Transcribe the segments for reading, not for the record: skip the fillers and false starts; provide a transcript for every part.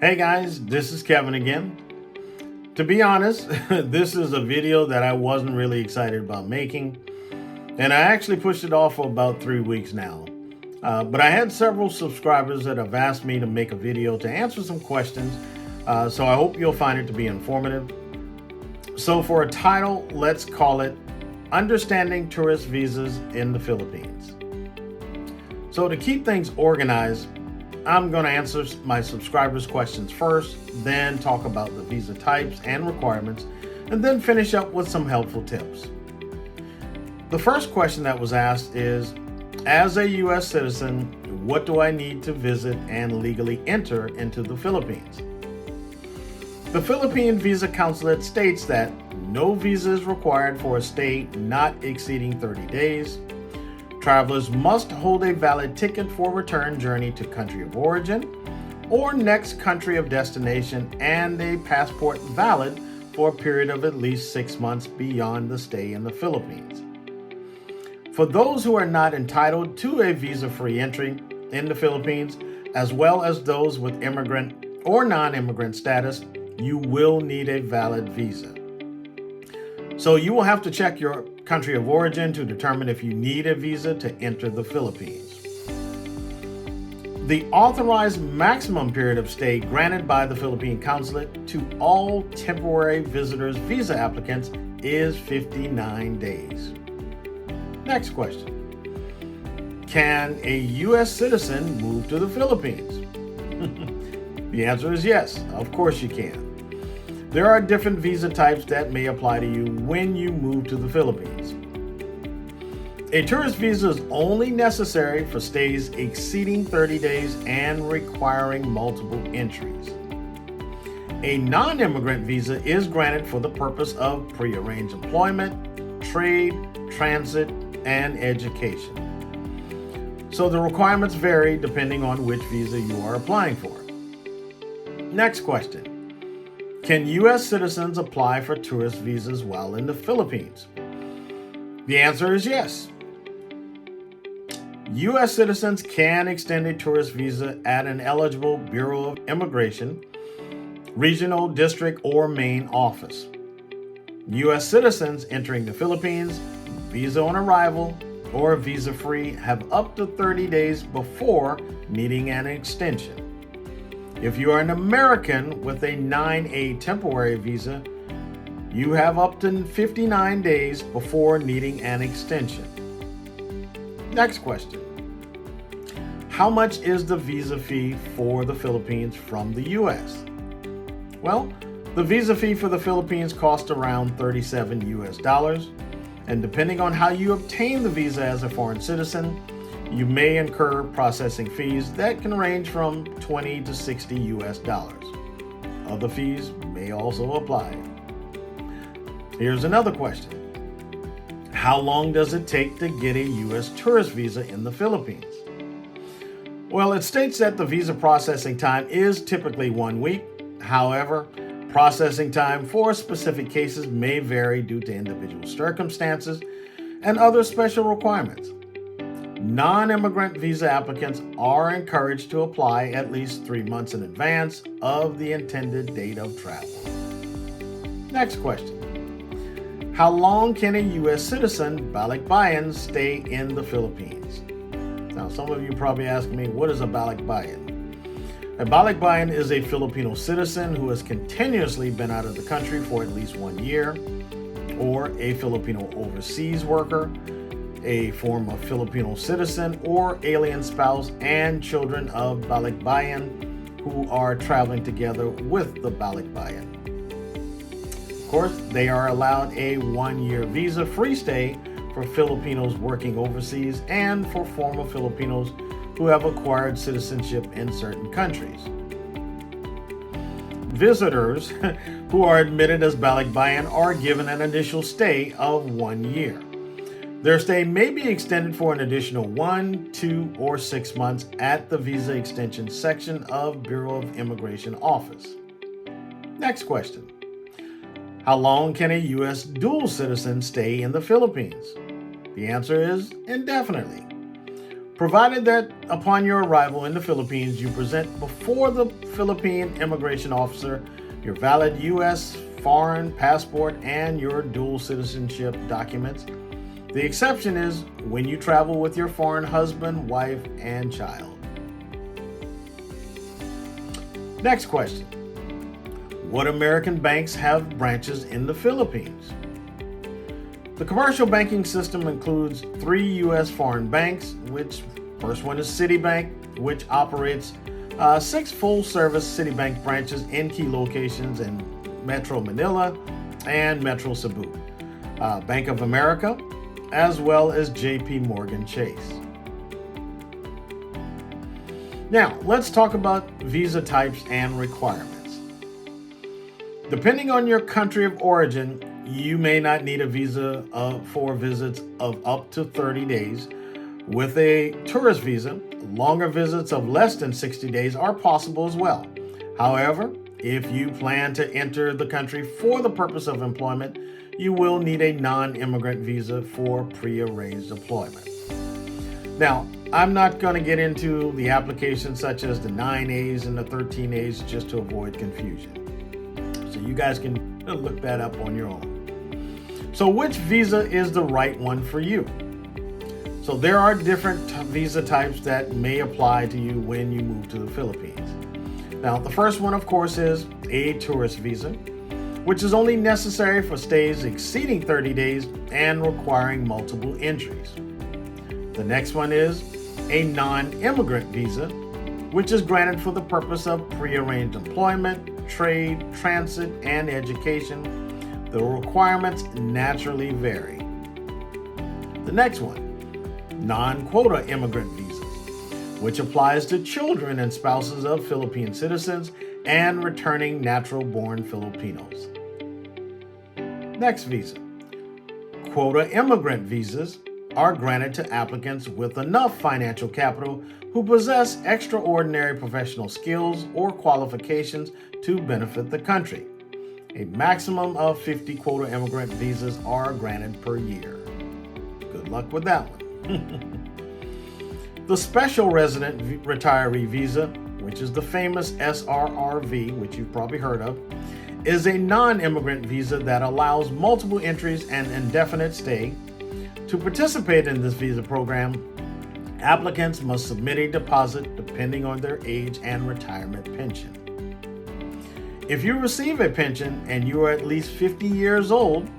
Hey guys, this is Kevin again. To be honest, this is a video that I wasn't really excited about making, and I actually pushed it off for about 3 weeks now. But I had several subscribers that have asked me to make a video to answer some questions, so I hope you'll find it to be informative. So for a title, let's call it Understanding Tourist Visas in the Philippines. So to keep things organized, I'm going to answer my subscribers' questions first, then talk about the visa types and requirements, and then finish up with some helpful tips. The first question that was asked is, as a U.S. citizen, what do I need to visit and legally enter into the Philippines? The Philippine Visa Consulate states that no visa is required for a stay not exceeding 30 days. Travelers must hold a valid ticket for return journey to country of origin or next country of destination and a passport valid for a period of at least 6 months beyond the stay in the Philippines. For those who are not entitled to a visa-free entry in the Philippines, as well as those with immigrant or non-immigrant status, you will need a valid visa. So you will have to check your country of origin to determine if you need a visa to enter the Philippines. The authorized maximum period of stay granted by the Philippine Consulate to all temporary visitors visa applicants is 59 days. Next question. Can a U.S. citizen move to the Philippines? The answer is yes, of course you can. There are different visa types that may apply to you when you move to the Philippines. A tourist visa is only necessary for stays exceeding 30 days and requiring multiple entries. A non-immigrant visa is granted for the purpose of prearranged employment, trade, transit, and education. So the requirements vary depending on which visa you are applying for. Next question. Can U.S. citizens apply for tourist visas while in the Philippines? The answer is yes. U.S. citizens can extend a tourist visa at an eligible Bureau of Immigration, regional, district, or main office. U.S. citizens entering the Philippines, visa on arrival, or visa-free have up to 30 days before needing an extension. If you are an American with a 9A temporary visa, you have up to 59 days before needing an extension. Next question. How much is the visa fee for the Philippines from the U.S.? Well, the visa fee for the Philippines costs around $37 US, and depending on how you obtain the visa as a foreign citizen, you may incur processing fees that can range from $20 to $60 US. Other fees may also apply. Here's another question. How long does it take to get a U.S. tourist visa in the Philippines? Well, it states that the visa processing time is typically 1 week. However, processing time for specific cases may vary due to individual circumstances and other special requirements. Non-immigrant visa applicants are encouraged to apply at least 3 months in advance of the intended date of travel. Next question. How long can a U.S. citizen, balikbayan, stay in the Philippines? Now, some of you probably ask me, what is a balikbayan? A balikbayan is a Filipino citizen who has continuously been out of the country for at least 1 year, or a Filipino overseas worker, a former Filipino citizen or alien spouse, and children of balikbayan who are traveling together with the balikbayan. Of course, they are allowed a 1-year visa-free stay for Filipinos working overseas and for former Filipinos who have acquired citizenship in certain countries. Visitors who are admitted as balikbayan are given an initial stay of 1 year. Their stay may be extended for an additional 1, 2, or 6 months at the Visa Extension section of Bureau of Immigration Office. Next question. How long can a U.S. dual citizen stay in the Philippines? The answer is indefinitely. provided that upon your arrival in the Philippines, you present before the Philippine immigration officer your valid U.S. foreign passport and your dual citizenship documents. The exception is when you travel with your foreign husband, wife, and child. Next question. What American banks have branches in the Philippines? The commercial banking system includes 3 U.S. foreign banks, which first one is Citibank, which operates 6 full-service Citibank branches in key locations in Metro Manila and Metro Cebu, Bank of America, as well as J.P. Morgan Chase. Now, let's talk about visa types and requirements. Depending on your country of origin, you may not need a visa for visits of up to 30 days. With a tourist visa, longer visits of less than 60 days are possible as well. However, if you plan to enter the country for the purpose of employment, you will need a non-immigrant visa for pre-arranged employment. Now, I'm not going to get into the applications such as the 9As and the 13As just to avoid confusion. So you guys can look that up on your own. So which visa is the right one for you? So there are different visa types that may apply to you when you move to the Philippines. Now, the first one, of course, is a tourist visa, which is only necessary for stays exceeding 30 days and requiring multiple entries. The next one is a non-immigrant visa, which is granted for the purpose of pre-arranged employment, trade, transit, and education. The requirements naturally vary. The next one, non-quota immigrant visas, which applies to children and spouses of Philippine citizens and returning natural-born Filipinos. Next visa, quota immigrant visas are granted to applicants with enough financial capital who possess extraordinary professional skills or qualifications to benefit the country. A maximum of 50 quota immigrant visas are granted per year. Good luck with that one. The Special Resident Retiree Visa, which is the famous SRRV, which you've probably heard of, is a non-immigrant visa that allows multiple entries and indefinite stay. To participate in this visa program, applicants must submit a deposit depending on their age and retirement pension. If you receive a pension and you are at least 50 years old,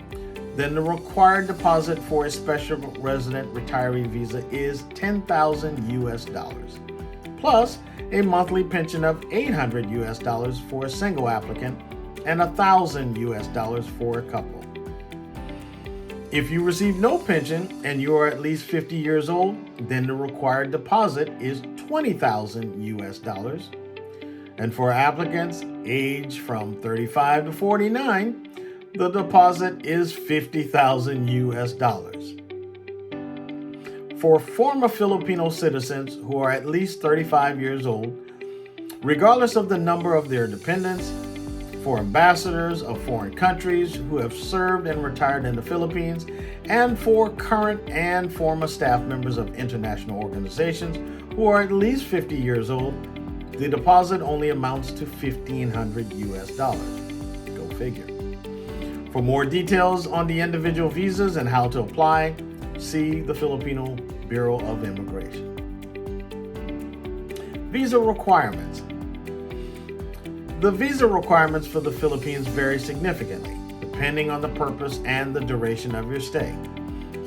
then the required deposit for a special resident retiree visa is $10,000 plus a monthly pension of $800 for a single applicant and $1,000 for a couple. If you receive no pension and you are at least 50 years old, then the required deposit is $20,000. And for applicants aged from 35 to 49, the deposit is $50,000. For former Filipino citizens who are at least 35 years old, regardless of the number of their dependents, for ambassadors of foreign countries who have served and retired in the Philippines, and for current and former staff members of international organizations who are at least 50 years old, the deposit only amounts to $1,500. Go figure. For more details on the individual visas and how to apply, see the Filipino Bureau of Immigration. Visa requirements. The visa requirements for the Philippines vary significantly, depending on the purpose and the duration of your stay.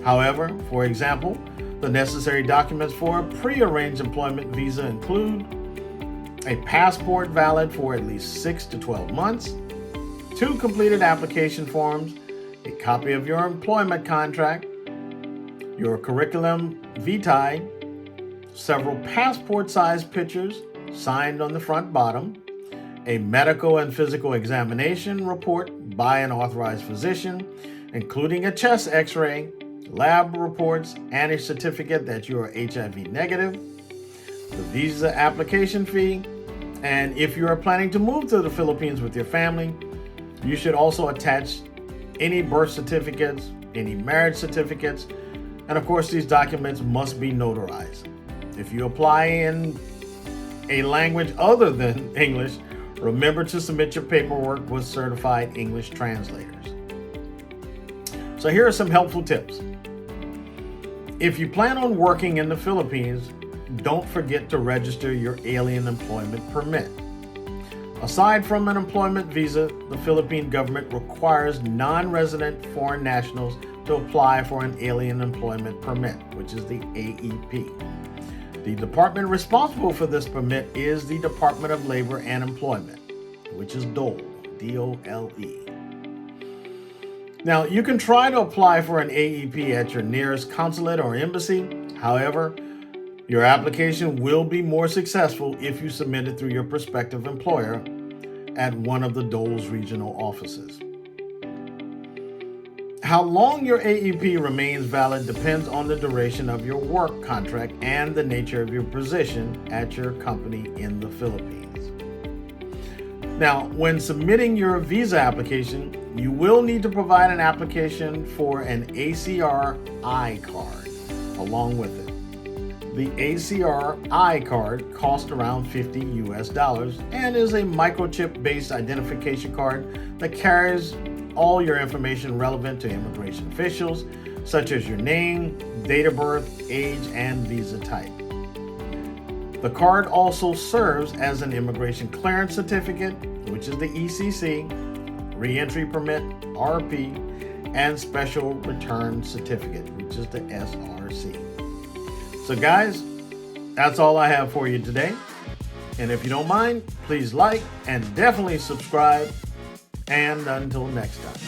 However, for example, the necessary documents for a pre-arranged employment visa include a passport valid for at least 6 to 12 months, 2 completed application forms, a copy of your employment contract, your curriculum vitae, several passport-sized pictures signed on the front bottom, a medical and physical examination report by an authorized physician, including a chest x-ray, lab reports, and a certificate that you are HIV negative, the visa application fee, and if you are planning to move to the Philippines with your family, you should also attach any birth certificates, any marriage certificates, and of course these documents must be notarized. If you apply in a language other than English, remember to submit your paperwork with certified English translators. So here are some helpful tips. If you plan on working in the Philippines, don't forget to register your alien employment permit. Aside from an employment visa, the Philippine government requires non-resident foreign nationals to apply for an alien employment permit, which is the AEP. The department responsible for this permit is the Department of Labor and Employment, which is DOLE, D-O-L-E. Now, you can try to apply for an AEP at your nearest consulate or embassy. However, your application will be more successful if you submit it through your prospective employer at one of the DOLE's regional offices. How long your AEP remains valid depends on the duration of your work contract and the nature of your position at your company in the Philippines. Now, when submitting your visa application, you will need to provide an application for an ACR I-card along with it. The ACR I-card costs around $50 and is a microchip-based identification card that carries all your information relevant to immigration officials, such as your name, date of birth, age, and visa type. The card also serves as an immigration clearance certificate, which is the ECC, reentry permit, RP, and special return certificate, which is the SRC. So guys, that's all I have for you today. And if you don't mind, please like and definitely subscribe. And until next time.